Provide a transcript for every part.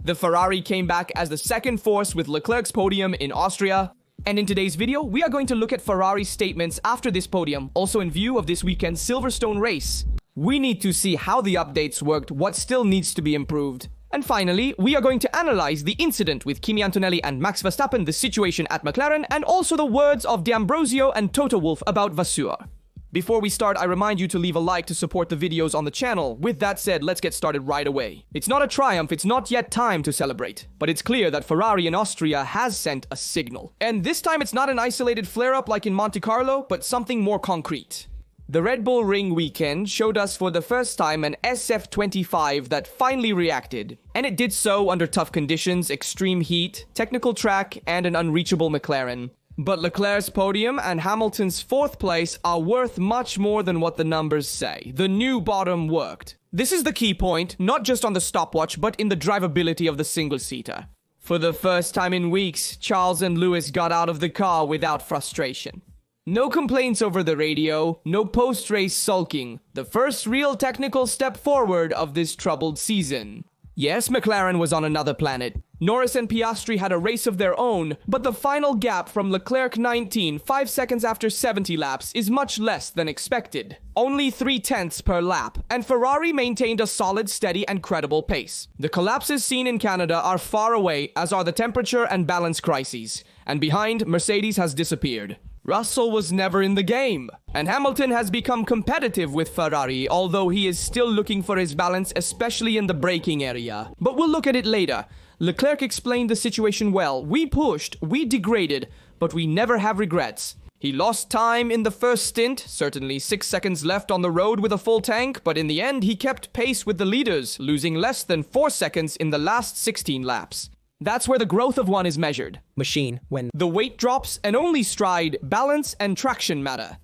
The Ferrari came back as the second force with Leclerc's podium in Austria. And in today's video, we are going to look at Ferrari's statements after this podium, also in view of this weekend's Silverstone race. We need to see how the updates worked, what still needs to be improved. And finally, we are going to analyze the incident with Antonelli and Max Verstappen, the situation at McLaren, and also the words of D'Ambrosio and Toto Wolff about Vasseur. Before we start, I remind you to leave a like to support the videos on the channel. With that said, let's get started right away. It's not a triumph, it's not yet time to celebrate. But it's clear that Ferrari in Austria has sent a signal. And this time it's not an isolated flare-up like in Monte Carlo, but something more concrete. The Red Bull Ring weekend showed us for the first time an SF25 that finally reacted. And it did so under tough conditions, extreme heat, technical track, and an unreachable McLaren. But Leclerc's podium and Hamilton's fourth place are worth much more than what the numbers say. The new bottom worked. This is the key point, not just on the stopwatch, but in the drivability of the single-seater. For the first time in weeks, Charles and Lewis got out of the car without frustration. No complaints over the radio, no post-race sulking. The first real technical step forward of this troubled season. Yes, McLaren was on another planet. Norris and Piastri had a race of their own, but the final gap from Leclerc 19, 5 seconds after 70 laps, is much less than expected. Only 0.3 per lap, and Ferrari maintained a solid, steady, and credible pace. The collapses seen in Canada are far away, as are the temperature and balance crises. And behind, Mercedes has disappeared. Russell was never in the game, and Hamilton has become competitive with Ferrari, although he is still looking for his balance, especially in the braking area. But we'll look at it later. Leclerc explained the situation well. We pushed, we degraded, but we never have regrets. He lost time in the first stint, certainly 6 seconds left on the road with a full tank, but in the end he kept pace with the leaders, losing less than 4 seconds in the last 16 laps. That's where the growth of one is measured. Machine when The weight drops and only stride, balance, and traction matter.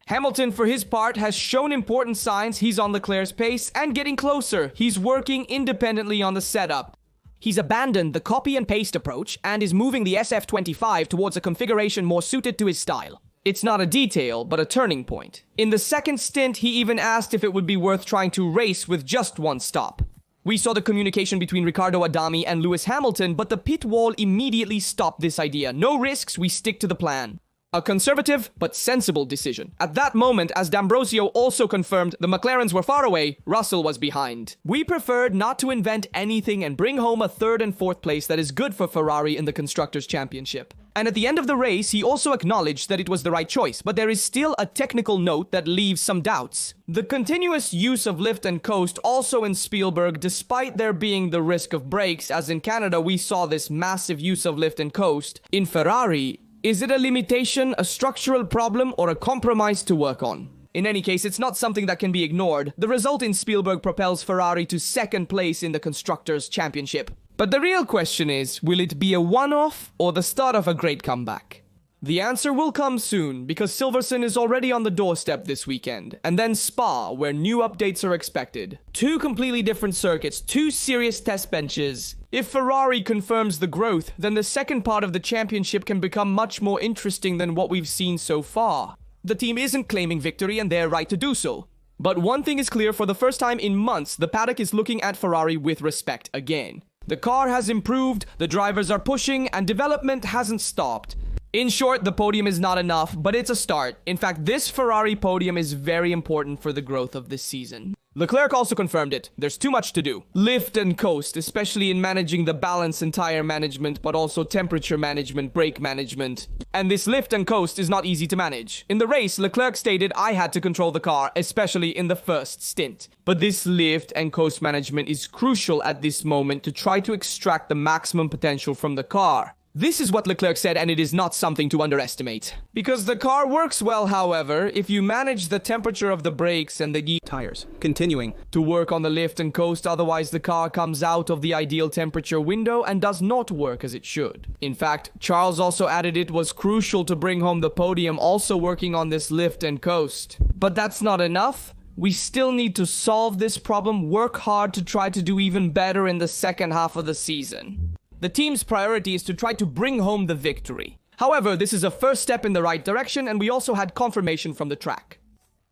Hamilton, for his part, has shown important signs he's on Leclerc's pace and getting closer. He's working independently on the setup. He's abandoned the copy and paste approach and is moving the SF25 towards a configuration more suited to his style. It's not a detail, but a turning point. In the second stint, he even asked if it would be worth trying to race with just one stop. We saw the communication between Riccardo Adami and Lewis Hamilton, but the pit wall immediately stopped this idea. No risks, we stick to the plan. A conservative but sensible decision. At that moment, as D'Ambrosio also confirmed the McLarens were far away, Russell was behind. We preferred not to invent anything and bring home a third and fourth place that is good for Ferrari in the Constructors' Championship. And at the end of the race, he also acknowledged that it was the right choice, but there is still a technical note that leaves some doubts. The continuous use of lift and coast also in Spielberg, despite there being the risk of brakes, as in Canada we saw this massive use of lift and coast. In Ferrari, is it a limitation, a structural problem, or a compromise to work on? In any case, it's not something that can be ignored. The result in Spielberg propels Ferrari to second place in the Constructors' Championship. But the real question is, will it be a one-off or the start of a great comeback? The answer will come soon, because Silverstone is already on the doorstep this weekend, and then Spa, where new updates are expected. 2 completely different circuits, 2 serious test benches. If Ferrari confirms the growth, then the second part of the championship can become much more interesting than what we've seen so far. The team isn't claiming victory, and they're right to do so. But one thing is clear, for the first time in months, the paddock is looking at Ferrari with respect again. The car has improved, the drivers are pushing, and development hasn't stopped. In short, the podium is not enough, but it's a start. In fact, this Ferrari podium is very important for the growth of this season. Leclerc also confirmed it. There's too much to do. Lift and coast, especially in managing the balance and tire management, but also temperature management, brake management. And this lift and coast is not easy to manage. In the race, Leclerc stated, "I had to control the car, especially in the first stint." But this lift and coast management is crucial at this moment to try to extract the maximum potential from the car. This is what Leclerc said, and it is not something to underestimate. Because the car works well, however, if you manage the temperature of the brakes and the tires. Continuing to work on the lift and coast, otherwise the car comes out of the ideal temperature window and does not work as it should. In fact, Charles also added it was crucial to bring home the podium, also working on this lift and coast. But that's not enough. We still need to solve this problem, work hard to try to do even better in the second half of the season. The team's priority is to try to bring home the victory. However, this is a first step in the right direction, and we also had confirmation from the track.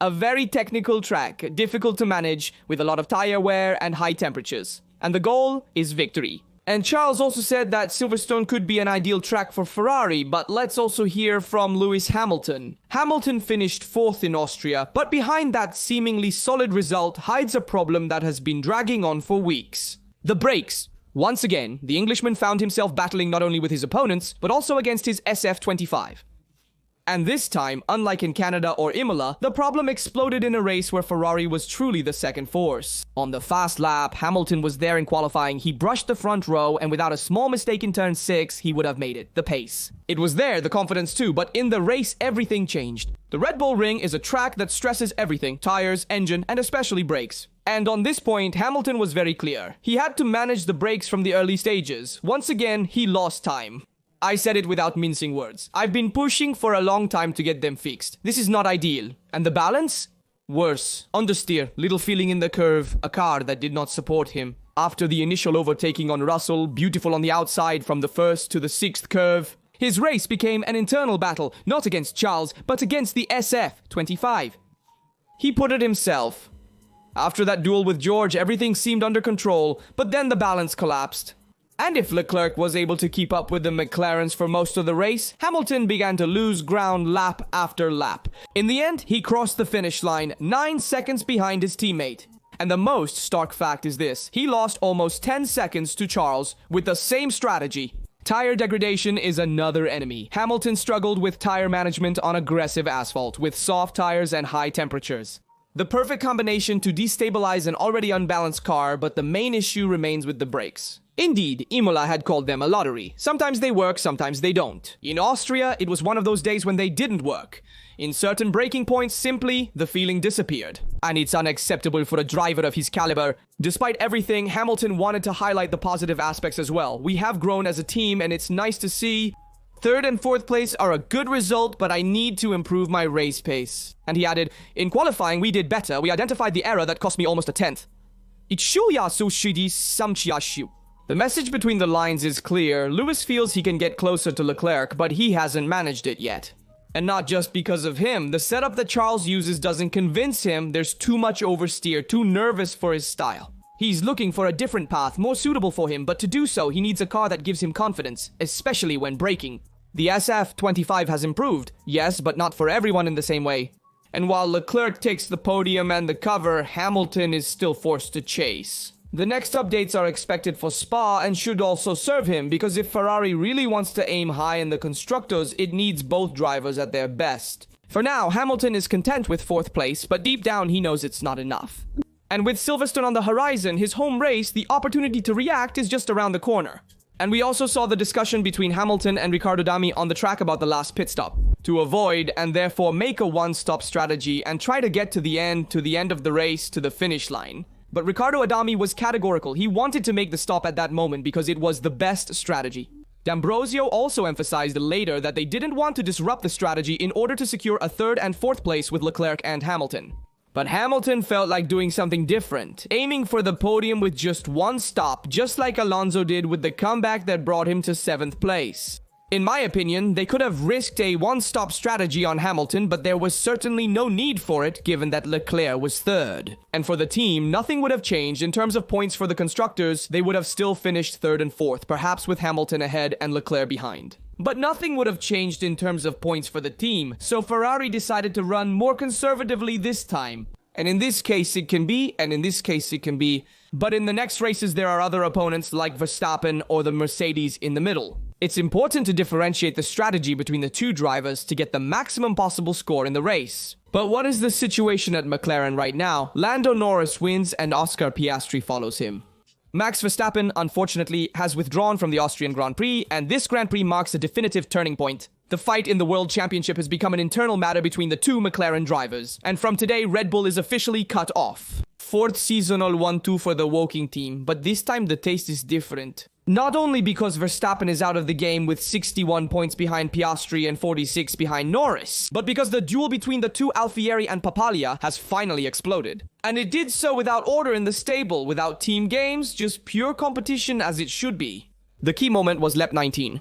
A very technical track, difficult to manage, with a lot of tire wear and high temperatures. And the goal is victory. And Charles also said that Silverstone could be an ideal track for Ferrari, but let's also hear from Lewis Hamilton. Hamilton finished 4th in Austria, but behind that seemingly solid result hides a problem that has been dragging on for weeks. The brakes. Once again, the Englishman found himself battling not only with his opponents, but also against his SF25. And this time, unlike in Canada or Imola, the problem exploded in a race where Ferrari was truly the second force. On the fast lap, Hamilton was there in qualifying, he brushed the front row, and without a small mistake in turn 6, he would have made it, the pace. It was there, the confidence too, but in the race, everything changed. The Red Bull Ring is a track that stresses everything, tires, engine, and especially brakes. And on this point, Hamilton was very clear. He had to manage the brakes from the early stages. Once again, he lost time. I said it without mincing words. I've been pushing for a long time to get them fixed. This is not ideal. And the balance? Worse. Understeer, little feeling in the curve, a car that did not support him. After the initial overtaking on Russell, beautiful on the outside from the 1st to the 6th curve, his race became an internal battle, not against Charles, but against the SF25. He put it himself. After that duel with George, everything seemed under control, but then the balance collapsed. And if Leclerc was able to keep up with the McLarens for most of the race, Hamilton began to lose ground lap after lap. In the end, he crossed the finish line 9 seconds behind his teammate. And the most stark fact is this: he lost almost 10 seconds to Charles with the same strategy. Tire degradation is another enemy. Hamilton struggled with tire management on aggressive asphalt, with soft tires and high temperatures. The perfect combination to destabilize an already unbalanced car, but the main issue remains with the brakes. Indeed, Imola had called them a lottery. Sometimes they work, sometimes they don't. In Austria, it was one of those days when they didn't work. In certain braking points, simply, the feeling disappeared. And it's unacceptable for a driver of his caliber. Despite everything, Hamilton wanted to highlight the positive aspects as well. We have grown as a team, and it's nice to see. 3rd and 4th place are a good result, but I need to improve my race pace. And he added, in qualifying, we did better. We identified the error that cost me almost a 10th. The message between the lines is clear. Lewis feels he can get closer to Leclerc, but he hasn't managed it yet. And not just because of him. The setup that Charles uses doesn't convince him. There's too much oversteer, too nervous for his style. He's looking for a different path, more suitable for him, but to do so, he needs a car that gives him confidence, especially when braking. The SF25 has improved, yes, but not for everyone in the same way. And while Leclerc takes the podium and the cover, Hamilton is still forced to chase. The next updates are expected for Spa and should also serve him, because if Ferrari really wants to aim high in the constructors, it needs both drivers at their best. For now, Hamilton is content with 4th place, but deep down he knows it's not enough. And with Silverstone on the horizon, his home race, the opportunity to react is just around the corner. And we also saw the discussion between Hamilton and Riccardo Dami on the track about the last pit stop. To avoid and therefore make a one-stop strategy and try to get to the end of the race, to the finish line. But Riccardo Adami was categorical. He wanted to make the stop at that moment because it was the best strategy. D'Ambrosio also emphasized later that they didn't want to disrupt the strategy in order to secure a 3rd and 4th place with Leclerc and Hamilton. But Hamilton felt like doing something different, aiming for the podium with just one stop, just like Alonso did with the comeback that brought him to 7th place. In my opinion, they could have risked a one-stop strategy on Hamilton, but there was certainly no need for it given that Leclerc was 3rd. And for the team, nothing would have changed in terms of points for the constructors. They would have still finished 3rd and 4th, perhaps with Hamilton ahead and Leclerc behind. But nothing would have changed in terms of points for the team, so Ferrari decided to run more conservatively this time. And in this case it can be, and in this case it can be. But in the next races there are other opponents like Verstappen or the Mercedes in the middle. It's important to differentiate the strategy between the two drivers to get the maximum possible score in the race. But what is the situation at McLaren right now? Lando Norris wins and Oscar Piastri follows him. Max Verstappen, unfortunately, has withdrawn from the Austrian Grand Prix, and this Grand Prix marks a definitive turning point. The fight in the World Championship has become an internal matter between the two McLaren drivers, and from today, Red Bull is officially cut off. 4th seasonal 1-2 for the Woking team, but this time the taste is different. Not only because Verstappen is out of the game with 61 points behind Piastri and 46 behind Norris, but because the duel between the two Alfieri and Papaglia has finally exploded. And it did so without order in the stable, without team games, just pure competition as it should be. The key moment was lap 19.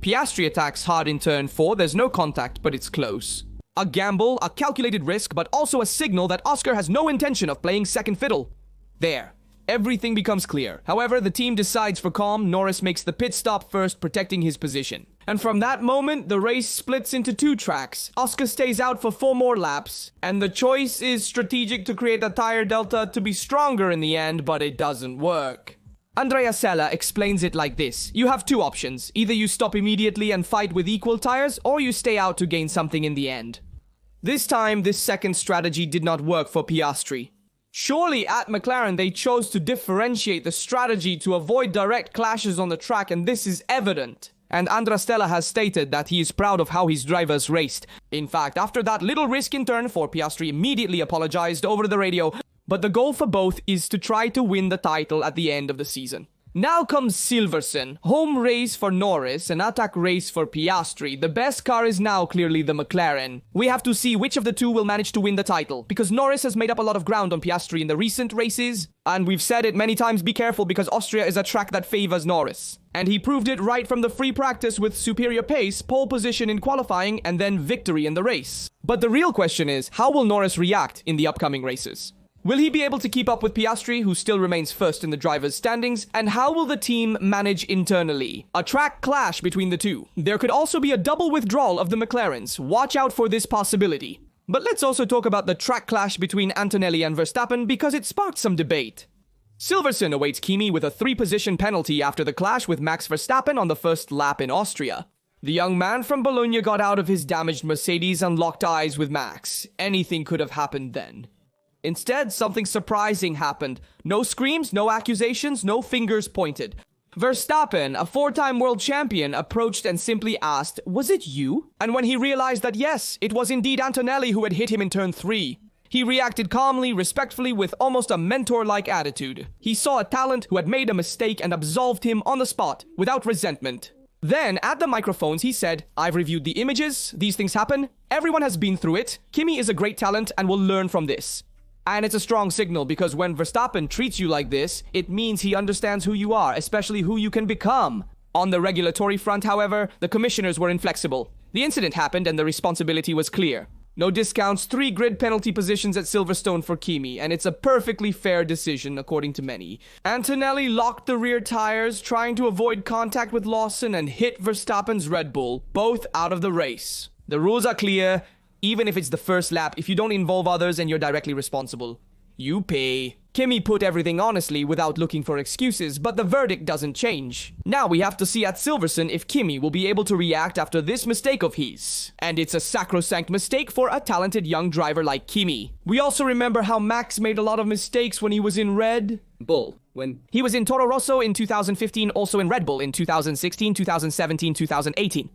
Piastri attacks hard in turn 4, there's no contact, but it's close. A gamble, a calculated risk, but also a signal that Oscar has no intention of playing second fiddle. There. everything becomes clear. However, the team decides for calm. Norris makes the pit stop first, protecting his position. And from that moment, the race splits into 2 tracks. Oscar stays out for 4 more laps, and the choice is strategic to create a tire delta to be stronger in the end, but it doesn't work. Andrea Sella explains it like this. You have 2 options. Either you stop immediately and fight with equal tires, or you stay out to gain something in the end. This time, this second strategy did not work for Piastri. Surely at McLaren they chose to differentiate the strategy to avoid direct clashes on the track, and this is evident. And Andrea Stella has stated that he is proud of how his drivers raced. In fact, after that little risk in turn 4, Piastri immediately apologized over the radio, but the goal for both is to try to win the title at the end of the season. Now comes Silverstone, home race for Norris, an attack race for Piastri. The best car is now clearly the McLaren. We have to see which of the 2 will manage to win the title, because Norris has made up a lot of ground on Piastri in the recent races, and we've said it many times, be careful because Austria is a track that favors Norris. And he proved it right from the free practice with superior pace, pole position in qualifying, and then victory in the race. But the real question is, how will Norris react in the upcoming races? Will he be able to keep up with Piastri, who still remains first in the drivers' standings? And how will the team manage internally? A track clash between the 2. There could also be a double withdrawal of the McLarens. Watch out for this possibility. But let's also talk about the track clash between Antonelli and Verstappen, because it sparked some debate. Silverstone awaits Kimi with a 3-position penalty after the clash with Max Verstappen on the first lap in Austria. The young man from Bologna got out of his damaged Mercedes and locked eyes with Max. Anything could have happened then. Instead, something surprising happened. No screams, no accusations, no fingers pointed. Verstappen, a 4-time world champion, approached and simply asked, "Was it you?" And when he realized that yes, it was indeed Antonelli who had hit him in turn 3, he reacted calmly, respectfully, with almost a mentor-like attitude. He saw a talent who had made a mistake and absolved him on the spot, without resentment. Then, at the microphones, he said, "I've reviewed the images, these things happen, everyone has been through it, Kimi is a great talent and will learn from this." And it's a strong signal, because when Verstappen treats you like this, it means he understands who you are, especially who you can become. On the regulatory front, however, the commissioners were inflexible. The incident happened and the responsibility was clear. No discounts, 3 grid penalty positions at Silverstone for Kimi, and it's a perfectly fair decision, according to many. Antonelli locked the rear tires, trying to avoid contact with Lawson, and hit Verstappen's Red Bull, both out of the race. The rules are clear. Even if it's the first lap, if you don't involve others and you're directly responsible, you pay. Kimi put everything honestly without looking for excuses, but the verdict doesn't change. Now we have to see at Silverstone if Kimi will be able to react after this mistake of his. And it's a sacrosanct mistake for a talented young driver like Kimi. We also remember how Max made a lot of mistakes when he was in Red Bull. When he was in Toro Rosso in 2015, also in Red Bull in 2016, 2017, 2018.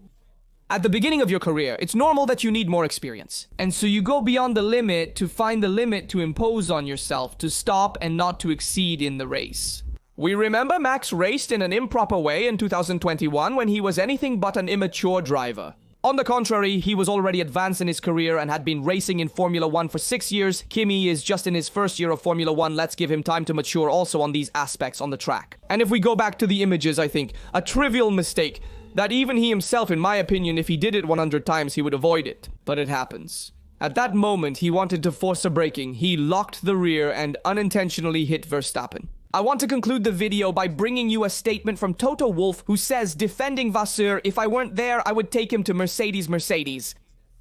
At the beginning of your career, it's normal that you need more experience. And so you go beyond the limit to find the limit to impose on yourself, to stop and not to exceed in the race. We remember Max raced in an improper way in 2021 when he was anything but an immature driver. On the contrary, he was already advanced in his career and had been racing in Formula 1 for 6 years. Kimi is just in his first year of Formula 1. Let's give him time to mature also on these aspects on the track. And if we go back to the images, I think, a trivial mistake that even he himself, in my opinion, if he did it 100 times, he would avoid it. But it happens. At that moment, he wanted to force a braking. He locked the rear and unintentionally hit Verstappen. I want to conclude the video by bringing you a statement from Toto Wolff, who says, defending Vasseur, "If I weren't there, I would take him to Mercedes.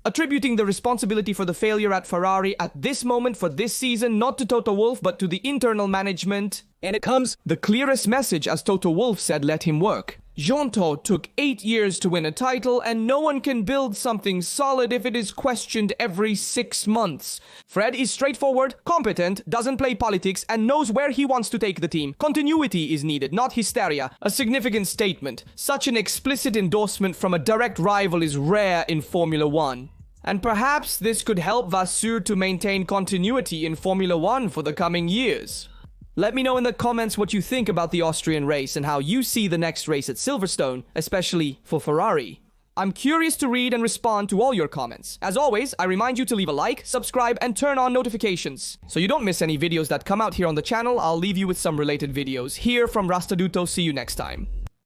Attributing the responsibility for the failure at Ferrari at this moment for this season, not to Toto Wolff, but to the internal management. And it comes the clearest message, as Toto Wolff said, let him work. Jean-Toto took 8 years to win a title, and no one can build something solid if it is questioned every 6 months. Fred is straightforward, competent, doesn't play politics, and knows where he wants to take the team. Continuity is needed, not hysteria. A significant statement. Such an explicit endorsement from a direct rival is rare in Formula 1. And perhaps this could help Vasseur to maintain continuity in Formula 1 for the coming years. Let me know in the comments what you think about the Austrian race and how you see the next race at Silverstone, especially for Ferrari. I'm curious to read and respond to all your comments. As always, I remind you to leave a like, subscribe, and turn on notifications, so you don't miss any videos that come out here on the channel. I'll leave you with some related videos here from Rastaduto. See you next time.